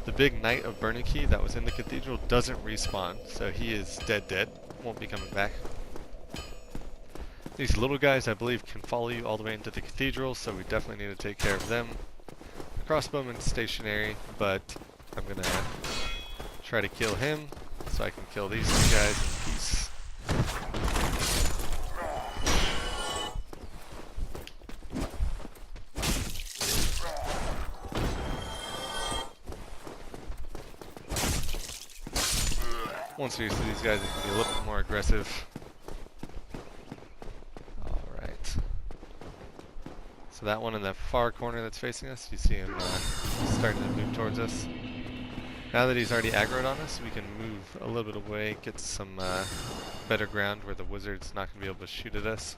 the big Knight of Bernanke that was in the cathedral doesn't respawn, so he is dead, won't be coming back. These little guys, I believe, can follow you all the way into the cathedral, so we definitely need to take care of them. The crossbowman's stationary, but I'm gonna try to kill him so I can kill these two guys in peace. Once you're used to these guys, it can be a little bit more aggressive. Alright. So that one in the far corner that's facing us, you see him starting to move towards us. Now that he's already aggroed on us, we can move a little bit away, get some better ground where the wizard's not going to be able to shoot at us.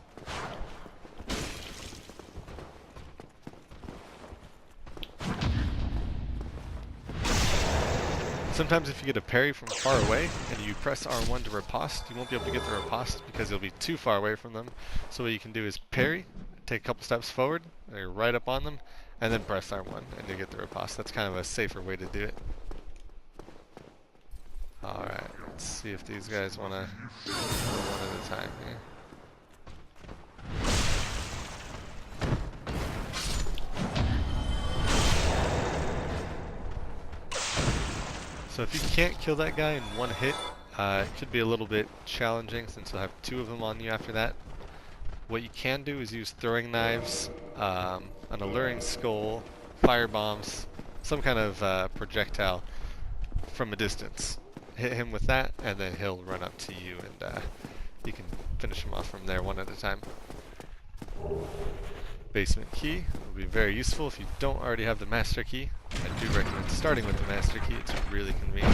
Sometimes if you get a parry from far away and you press R1 to riposte, you won't be able to get the riposte because you'll be too far away from them. So what you can do is parry, take a couple steps forward, and you're right up on them, and then press R1 and you get the riposte. That's kind of a safer way to do it. Alright, let's see if these guys want to go one at a time here. So if you can't kill that guy in one hit, it could be a little bit challenging since you'll have two of them on you after that. What you can do is use throwing knives, an alluring skull, fire bombs, some kind of projectile from a distance. Hit him with that, and then he'll run up to you, and you can finish him off from there one at a time. Basement key will be very useful if you don't already have the master key. I do recommend starting with the master key, it's really convenient.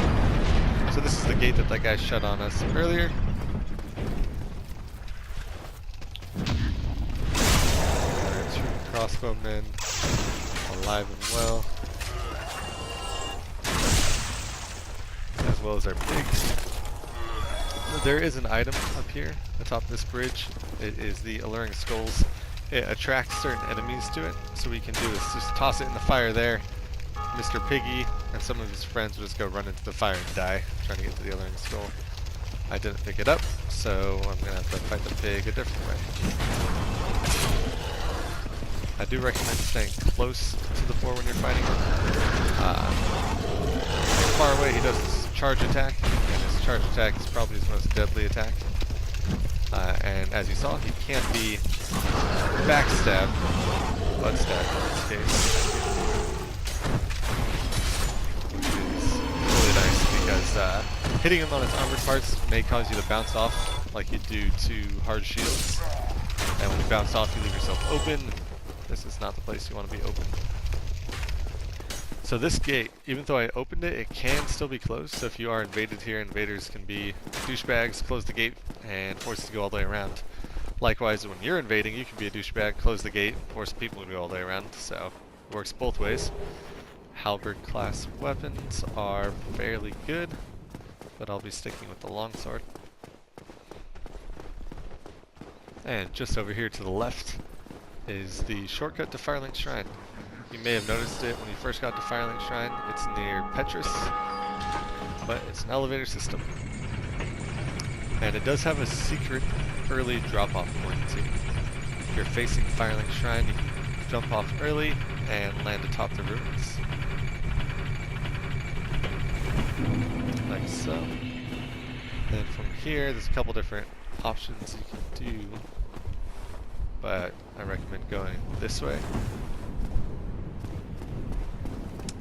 So this is the gate that guy shut on us earlier. Our two crossbowmen, alive and well. As well as our pigs. There is an item up here atop this bridge. It is the alluring skulls. It attracts certain enemies to it, so what we can do is just toss it in the fire there. Mr. Piggy and some of his friends will just go run into the fire and die, trying to get to the alluring skull. I didn't pick it up, so I'm going to have to fight the pig a different way. I do recommend staying close to the boar when you're fighting him. Far away he does his charge attack, and his charge attack is probably his most deadly attack. And as you saw, he can't be backstabbed, but stabbed in this case. Which is really nice because hitting him on his armored parts may cause you to bounce off like you do to hard shields. And when you bounce off, you leave yourself open. This is not the place you want to be open. So this gate, even though I opened it, it can still be closed. So if you are invaded here, invaders can be douchebags, close the gate, and force you to go all the way around. Likewise, when you're invading, you can be a douchebag, close the gate, and force people to go all the way around. So it works both ways. Halberd class weapons are fairly good, but I'll be sticking with the longsword. And just over here to the left is the shortcut to Firelink Shrine. You may have noticed it when you first got to Firelink Shrine. It's near Petrus, but it's an elevator system. And it does have a secret early drop-off point too. If you're facing Firelink Shrine, you can jump off early and land atop the ruins. Like so. Then from here, there's a couple different options you can do, but I recommend going this way.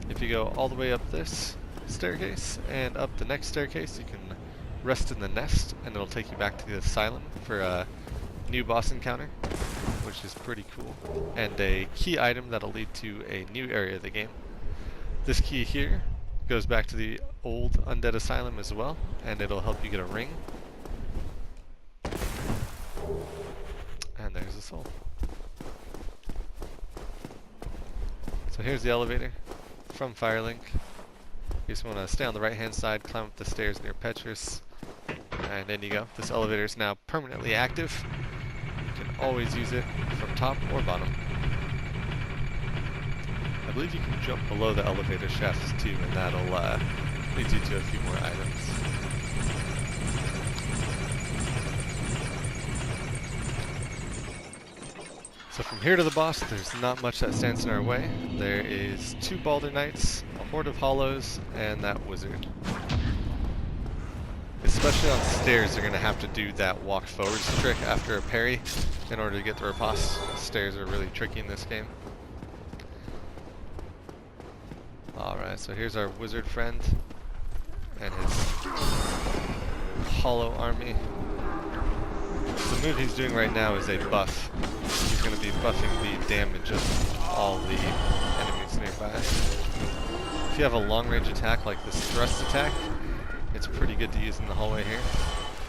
If you go all the way up this staircase and up the next staircase, you can rest in the nest and it'll take you back to the asylum for a new boss encounter, which is pretty cool, and a key item that'll lead to a new area of the game. This key here goes back to the old Undead Asylum as well, and it'll help you get a ring. And there's a soul. So here's the elevator from Firelink. You just want to stay on the right hand side, climb up the stairs near Petrus, and in you go. This elevator is now permanently active. You can always use it from top or bottom. I believe you can jump below the elevator shafts too, and that'll lead you to a few more items. So from here to the boss, there's not much that stands in our way. There is 2 Balder Knights, a horde of hollows, and that wizard. Especially on stairs, they're going to have to do that walk forwards trick after a parry in order to get through a boss. Stairs are really tricky in this game. Alright, so here's our wizard friend and his hollow army. The move he's doing right now is a buff. He's going to be buffing the damage of all the enemies nearby. If you have a long range attack like this thrust attack, it's pretty good to use in the hallway here.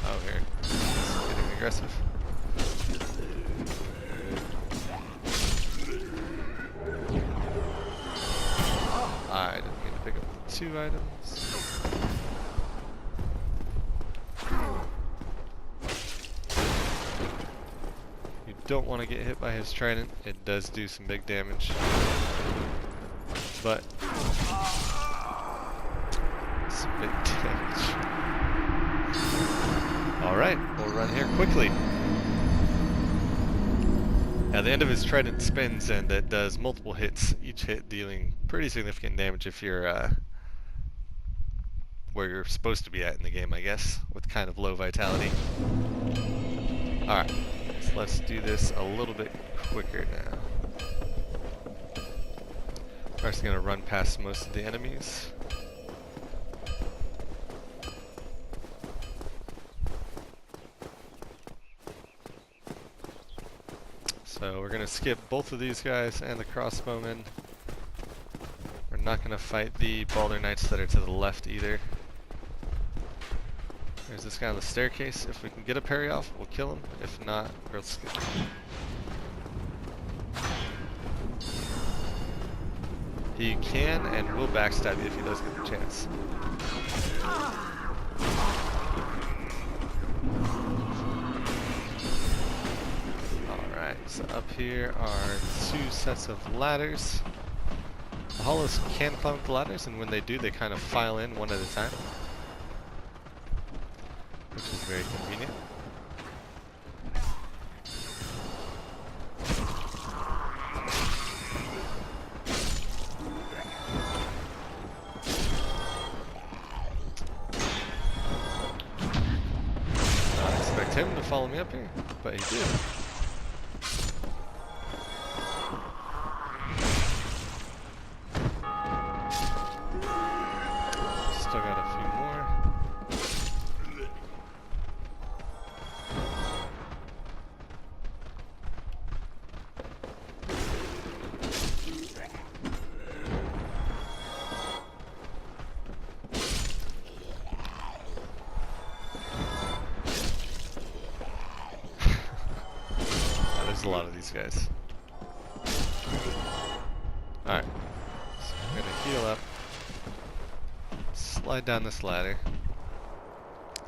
Oh, here. It's getting aggressive. I didn't mean to pick up the 2 items. You don't want to get hit by his trident. It does do some big damage. But some big damage. Alright, we'll run here quickly. Now the end of his trident spins and it does multiple hits, each hit dealing pretty significant damage if you're where you're supposed to be at in the game, I guess, with kind of low vitality. Alright, so let's do this a little bit quicker now. First, going to run past most of the enemies. So we're going to skip both of these guys and the crossbowmen. We're not going to fight the Balder Knights that are to the left either. There's this guy on the staircase. If we can get a parry off, we'll kill him. If not, we'll skip him. He can and will backstab you if he does get the chance. Alright, so up here are 2 sets of ladders. The hollows can climb up the ladders, and when they do, they kind of file in one at a time, which is very convenient. I expect him to follow me up here, but he did. Still got a few more. There's a lot of these guys. Alright, so I'm gonna heal up. Slide down this ladder.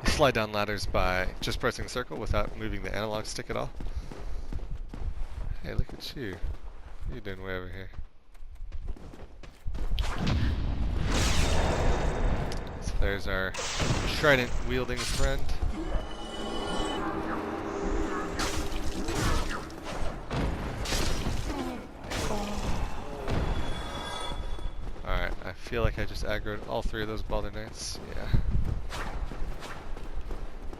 You slide down ladders by just pressing circle without moving the analog stick at all. Hey, look at you. What are you doing way over here? So there's our trident wielding friend. Alright, I feel like I just aggroed all 3 of those Balder Knights. Yeah.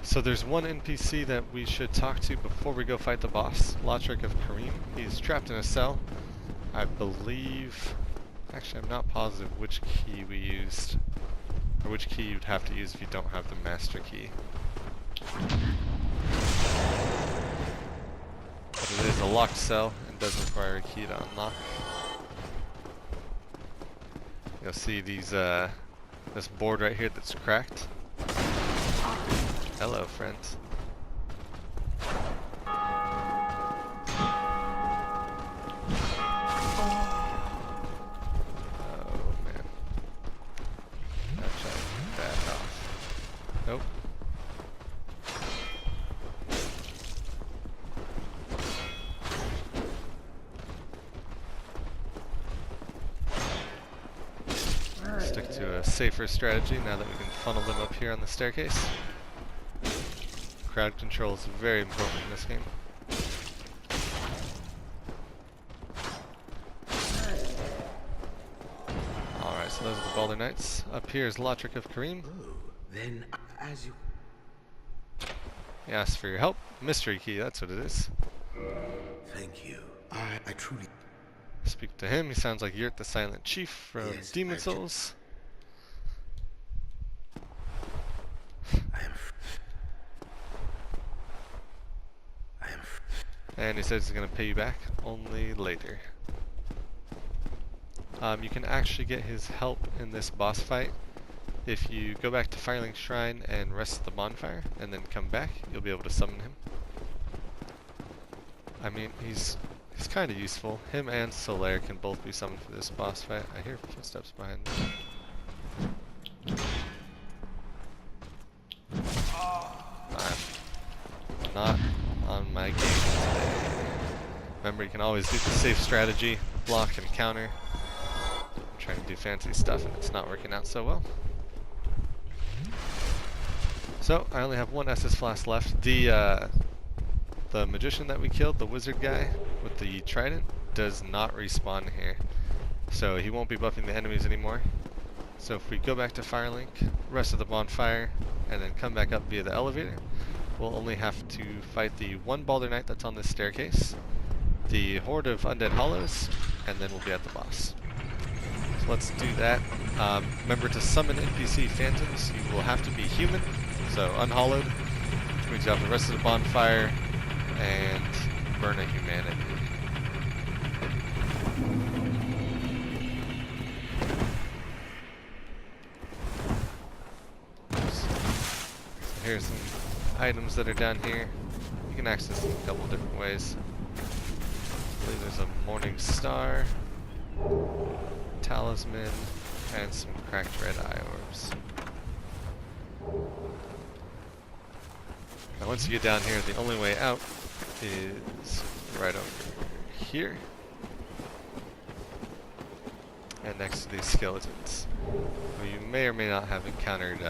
So there's one NPC that we should talk to before we go fight the boss, Lotric of Kareem. He's trapped in a cell. I believe... Actually, I'm not positive which key we used, or which key you'd have to use if you don't have the master key. But it is a locked cell and does require a key to unlock. You'll see these, this board right here that's cracked. Hello, friends. Oh, man. I'll try to back off. Nope. stick to a safer strategy now that we can funnel them up here on the staircase. Crowd control is very important in this game. Alright, so those are the Balder Knights. Up here is Lotric of Kareem. Oh, then as you... He asks for your help. Mystery key, that's what it is. Thank you. I truly... Speak to him. He sounds like Yurt the Silent Chief from Yes, Demon Souls. I am... And he says he's going to pay you back only later. You can actually get his help in this boss fight. If you go back to Firelink Shrine and rest at the bonfire, and then come back, you'll be able to summon him. I mean, he's kind of useful. Him and Solaire can both be summoned for this boss fight. I hear footsteps behind me. I'm not on my game today. Remember, you can always do the safe strategy, block and counter. I'm trying to do fancy stuff and it's not working out so well. So, I only have one Estus Flask left. The magician that we killed, the wizard guy with the trident, does not respawn here. So he won't be buffing the enemies anymore. So if we go back to Firelink, rest of the bonfire, and then come back up via the elevator, we'll only have to fight the one Balder Knight that's on this staircase, the horde of Undead Hollows, and then we'll be at the boss. So let's do that. Remember to summon NPC phantoms, you will have to be human, so unhollowed, which means you have the rest of the bonfire and burn a humanity. So here's some items that are down here. You can access them a couple different ways. I believe there's a Morning Star, Talisman, and some cracked red eye orbs. Now once you get down here, the only way out is right over here. And next to these skeletons, who you may or may not have encountered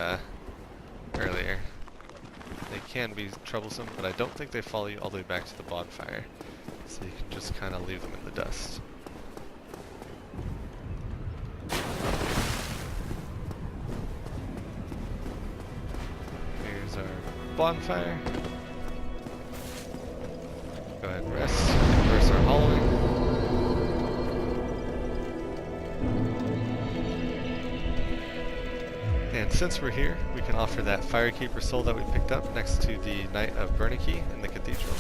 earlier. They can be troublesome, but I don't think they follow you all the way back to the bonfire. So you can just kind of leave them in the dust. Here's our bonfire. Go ahead and rest. Reverse our hollowing. And since we're here, we can offer that Firekeeper soul that we picked up next to the Knight of Bernanke in the cathedral.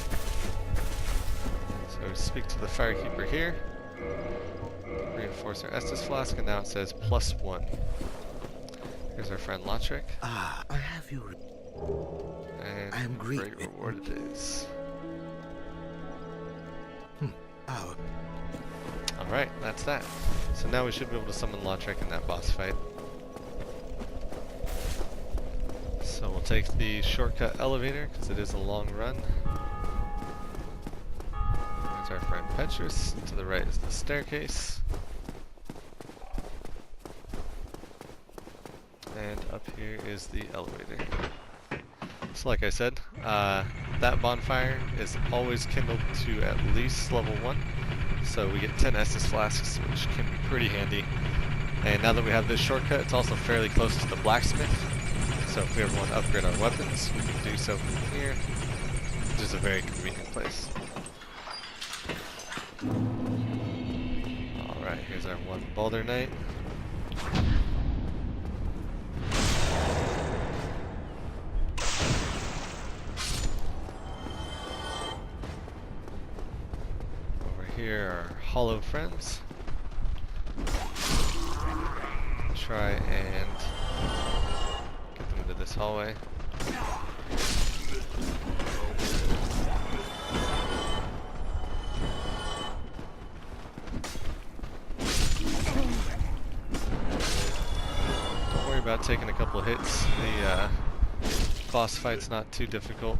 So we speak to the Firekeeper here. Reinforce our Estus Flask, and now it says +1. Here's our friend Lotric. Ah, I have you. And I am great great. reward it is. Oh. Alright, that's that. So now we should be able to summon Lotric in that boss fight. So we'll take the shortcut elevator, because it is a long run. There's our friend Petrus. To the right is the staircase. And up here is the elevator. So like I said, that bonfire is always kindled to at least level 1. So we get 10 Estus Flasks, which can be pretty handy. And now that we have this shortcut, it's also fairly close to the blacksmith. So if we ever want to upgrade our weapons, we can do so from here, which is a very convenient place. Alright, here's our one Balder Knight. Over here are hollow friends. Try and get them into this hallway. Don't worry about taking a couple hits. The boss fight's not too difficult,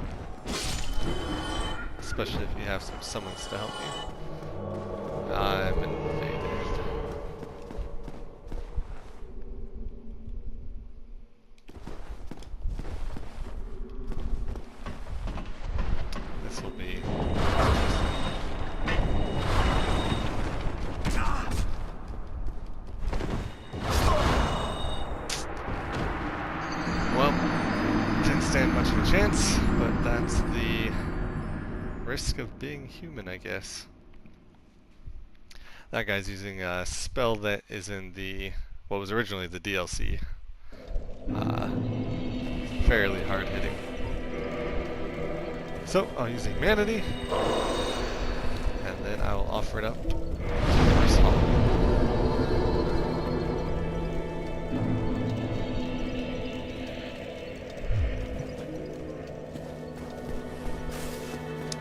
especially if you have some summons to help you. I'm invaded. risk of being human, I guess. That guy's using a spell that is in the, what was originally the DLC. Fairly hard hitting. So I'll use Humanity, and then I will offer it up to Horse Hollow.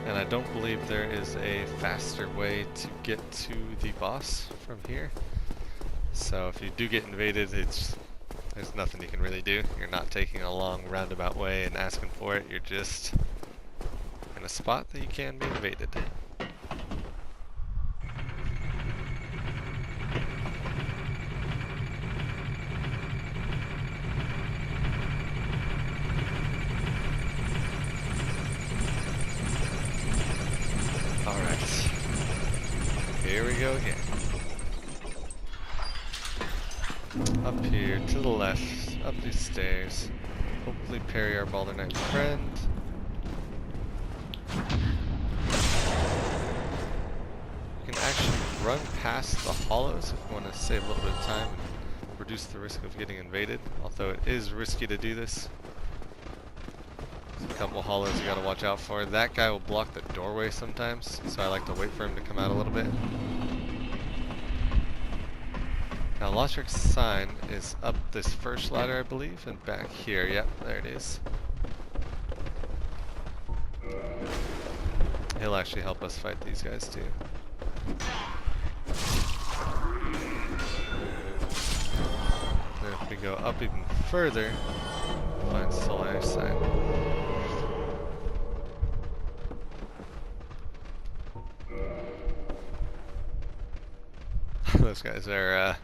And I don't believe there is a faster way to get to the boss from here. So if you do get invaded, there's nothing you can really do. You're not taking a long roundabout way and asking for it. You're just in a spot that you can be invaded. Alright. Here we go again. Up here, to the left, up these stairs. Hopefully parry our Balder Knight friend. You can actually run past the hollows if you want to save a little bit of time and reduce the risk of getting invaded, although it is risky to do this. There's a couple hollows you gotta watch out for. That guy will block the doorway sometimes, so I like to wait for him to come out a little bit. Now Lotric's sign is up this first ladder, I believe, and back here. Yep, there it is. He'll actually help us fight these guys too. Then if we go up even further, we'll find Solare's sign. Those guys are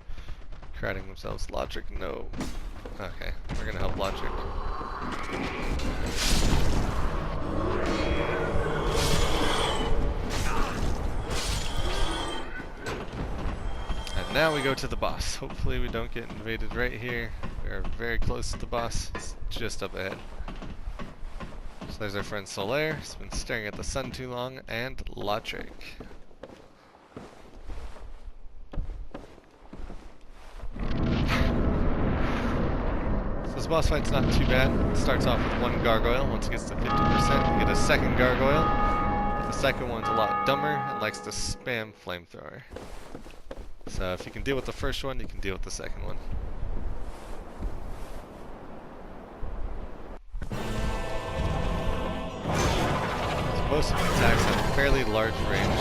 crowding themselves. Logic, no. Okay, we're gonna help Logic. And now we go to the boss. Hopefully we don't get invaded right here. We are very close to the boss. It's just up ahead. So there's our friend Solaire. He's been staring at the sun too long. And Logic. This boss fight's not too bad. It starts off with one gargoyle. Once it gets to 50%, you get a second gargoyle. The second one's a lot dumber and likes to spam flamethrower. So if you can deal with the first one, you can deal with the second one. So most of his attacks have a fairly large range.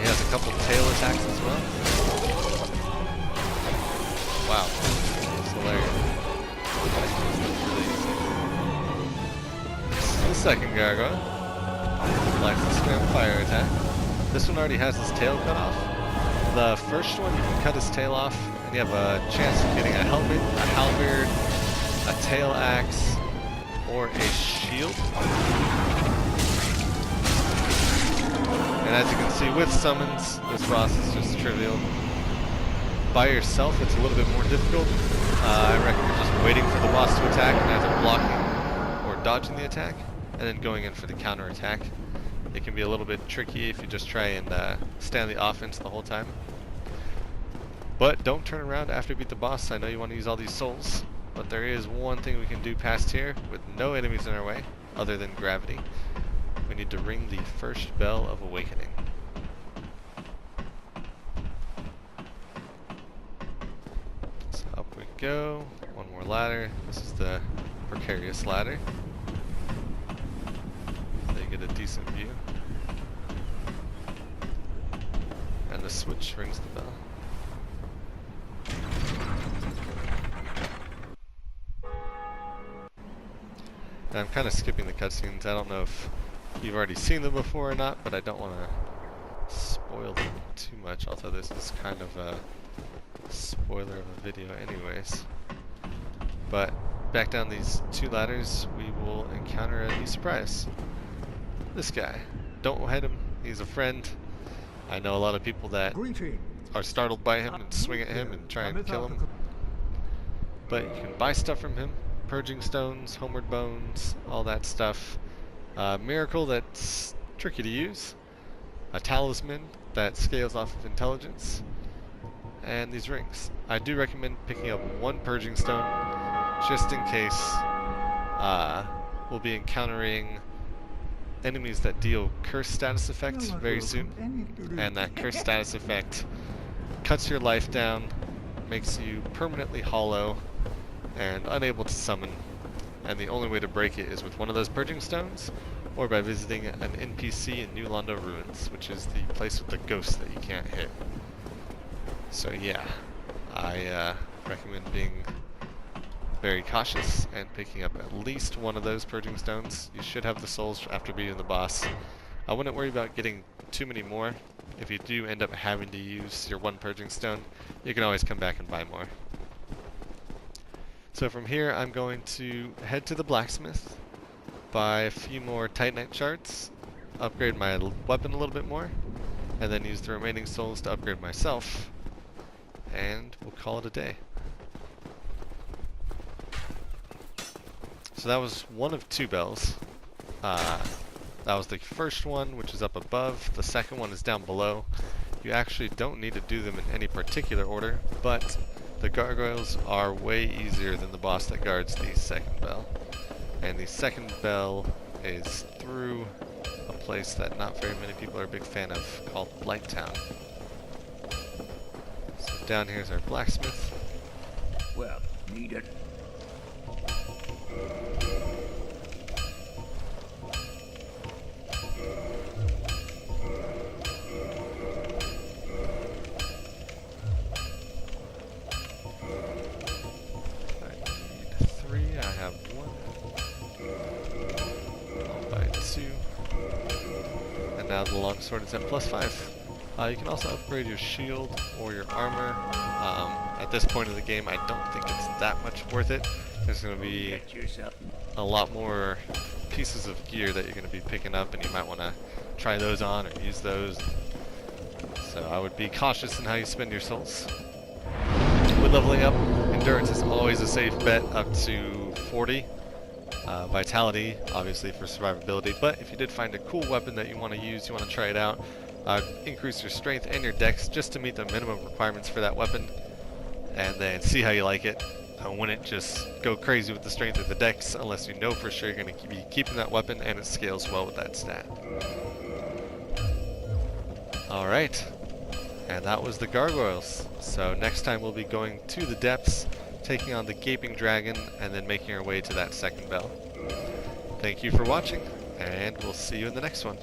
He has a couple tail attacks as well. Wow. That's hilarious. The second gargoyle likes to spam fire attack. This one already has his tail cut off. The first one, you can cut his tail off, and you have a chance of getting a helmet, a halberd, a tail axe, or a shield. And as you can see, with summons, this boss is just trivial. By yourself, it's a little bit more difficult. I recommend just waiting for the boss to attack and either blocking or dodging the attack, and then going in for the counter attack. It can be a little bit tricky if you just try and stay on the offense the whole time. But don't turn around after you beat the boss. I know you want to use all these souls, but there is one thing we can do past here with no enemies in our way other than gravity. We need to ring the first bell of awakening. So up we go. One more ladder. This is the precarious ladder. So you get a decent view. And the switch rings the bell. And I'm kind of skipping the cutscenes. I don't know if you've already seen them before or not, but I don't want to spoil them too much, although this is kind of a spoiler of a video anyways. But back down these two ladders, we will encounter a new surprise. This guy. Don't hit him. He's a friend. I know a lot of people that are startled by him and swing at him and try and kill him. But you can buy stuff from him. Purging stones, homeward bones, all that stuff. Miracle that's tricky to use, a talisman that scales off of intelligence, and these rings. I do recommend picking up one purging stone just in case we'll be encountering enemies that deal curse status effects very soon, and that curse status effect cuts your life down, makes you permanently hollow and unable to summon, and the only way to break it is with one of those purging stones or by visiting an NPC in New Londo Ruins, which is the place with the ghosts that you can't hit. So yeah, I recommend being very cautious and picking up at least one of those purging stones. You should have the souls after beating the boss. I wouldn't worry about getting too many more. If you do end up having to use your one purging stone, you can always come back and buy more. So from here I'm going to head to the blacksmith, buy a few more Titanite shards, upgrade my weapon a little bit more, and then use the remaining souls to upgrade myself, and we'll call it a day. So that was one of two bells. That was the first one, which is up above. The second one is down below. You actually don't need to do them in any particular order, but the gargoyles are way easier than the boss that guards the second bell. And the second bell is through a place that not very many people are a big fan of, called Blighttown. So down here is our blacksmith. Well, need it. Now the longsword is at +5. You can also upgrade your shield or your armor. At this point in the game, I don't think it's that much worth it. There's going to be a lot more pieces of gear that you're going to be picking up, and you might want to try those on or use those. So I would be cautious in how you spend your souls. With leveling up, endurance is always a safe bet up to 40. Vitality, obviously, for survivability, but if you did find a cool weapon that you want to use, you want to try it out, increase your strength and your dex just to meet the minimum requirements for that weapon, and then see how you like it. I wouldn't just go crazy with the strength or the dex unless you know for sure you're going to be keeping that weapon and it scales well with that stat. Alright, and that was the gargoyles. So next time we'll be going to the depths, taking on the gaping dragon, and then making our way to that second bell. Thank you for watching, and we'll see you in the next one.